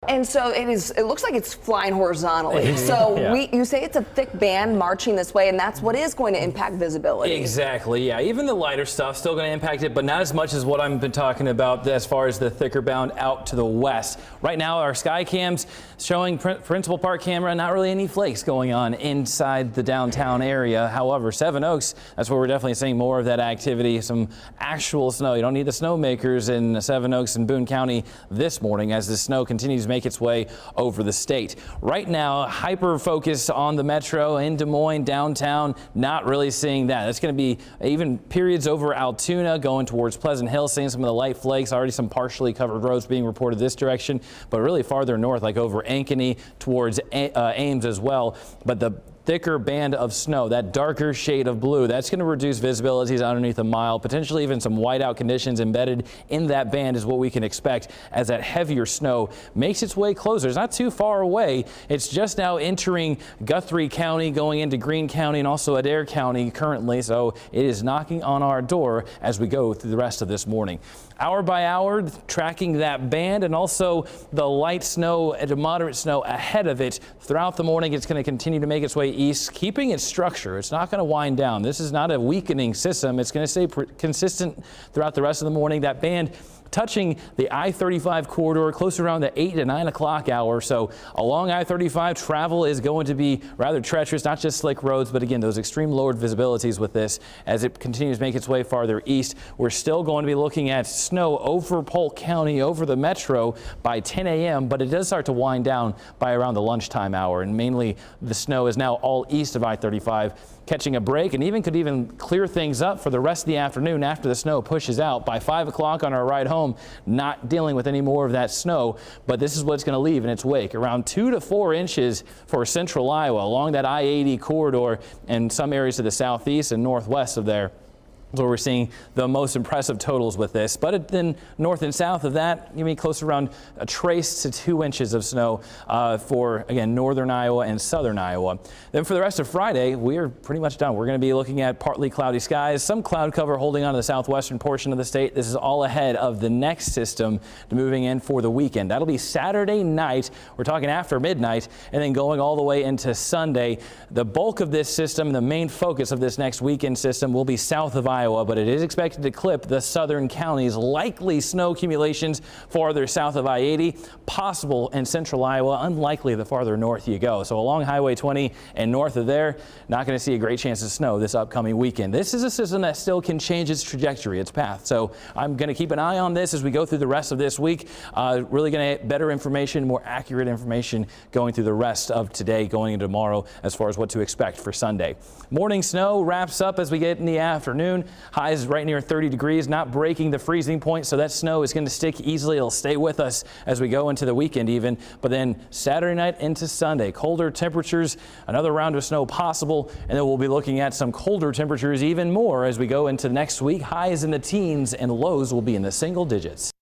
And so it looks like it's flying horizontally. So you say it's a thick band marching this way, and that's what is going to impact visibility. Exactly, yeah. Even the lighter stuff still going to impact it, but not as much as what I've been talking about as far as the thicker bound out to the west. Right now, our sky cams showing Principal Park camera, not really any flakes going on inside the downtown area. However, Seven Oaks, that's where we're definitely seeing more of that activity, some actual snow. You don't need the snowmakers in Seven Oaks and Boone County this morning as the snow continues to make its way over the state. Right now, hyper focus on the metro in Des Moines, downtown, not really seeing that. That's going to be even periods over Altoona going towards Pleasant Hill, seeing some of the light flakes, already some partially covered roads being reported this direction, but really farther north, like over Ankeny towards Ames as well. But the thicker band of snow, that darker shade of blue, that's going to reduce visibilities underneath a mile, potentially even some whiteout conditions embedded in that band is what we can expect as that heavier snow makes its way closer. It's not too far away. It's just now entering Guthrie County, going into Greene County and also Adair County currently, so it is knocking on our door as we go through the rest of this morning. Hour by hour, tracking that band and also the light snow and moderate snow ahead of it. Throughout the morning, it's going to continue to make its way east, keeping its structure. It's not going to wind down. This is not a weakening system. It's going to stay consistent throughout the rest of the morning. That band touching the I-35 corridor close around the 8 to 9 o'clock hour. So along I-35, travel is going to be rather treacherous, not just slick roads, but again, those extreme lowered visibilities with this as it continues to make its way farther east. We're still going to be looking at snow over Polk County, over the metro by 10 a.m., but it does start to wind down by around the lunchtime hour. And mainly the snow is now all east of I-35, catching a break and even could clear things up for the rest of the afternoon after the snow pushes out. By 5 o'clock on our ride home, not dealing with any more of that snow, but this is what it's going to leave in its wake. Around 2 to 4 inches for central Iowa along that I-80 corridor and some areas to the southeast and northwest of there. So we're seeing the most impressive totals with this, but then north and south of that, you mean close around a trace to 2 inches of snow for, again, northern Iowa and southern Iowa. Then for the rest of Friday, we are pretty much done. We're going to be looking at partly cloudy skies, some cloud cover holding on to the southwestern portion of the state. This is all ahead of the next system moving in for the weekend. That'll be Saturday night. We're talking after midnight and then going all the way into Sunday. The bulk of this system, the main focus of this next weekend system will be south of Iowa, but it is expected to clip the southern counties. Likely snow accumulations farther south of I-80, possible in central Iowa, unlikely the farther north you go. So along Highway 20 and north of there, not going to see a great chance of snow this upcoming weekend. This is a system that still can change its trajectory, its path. So I'm going to keep an eye on this as we go through the rest of this week. Really going to get better information, more accurate information going through the rest of today, going into tomorrow as far as what to expect for Sunday. Morning snow wraps up as we get in the afternoon. Highs right near 30 degrees, not breaking the freezing point, so that snow is going to stick easily. It'll stay with us as we go into the weekend even. But then Saturday night into Sunday, colder temperatures, another round of snow possible, and then we'll be looking at some colder temperatures even more as we go into next week. Highs in the teens and lows will be in the single digits.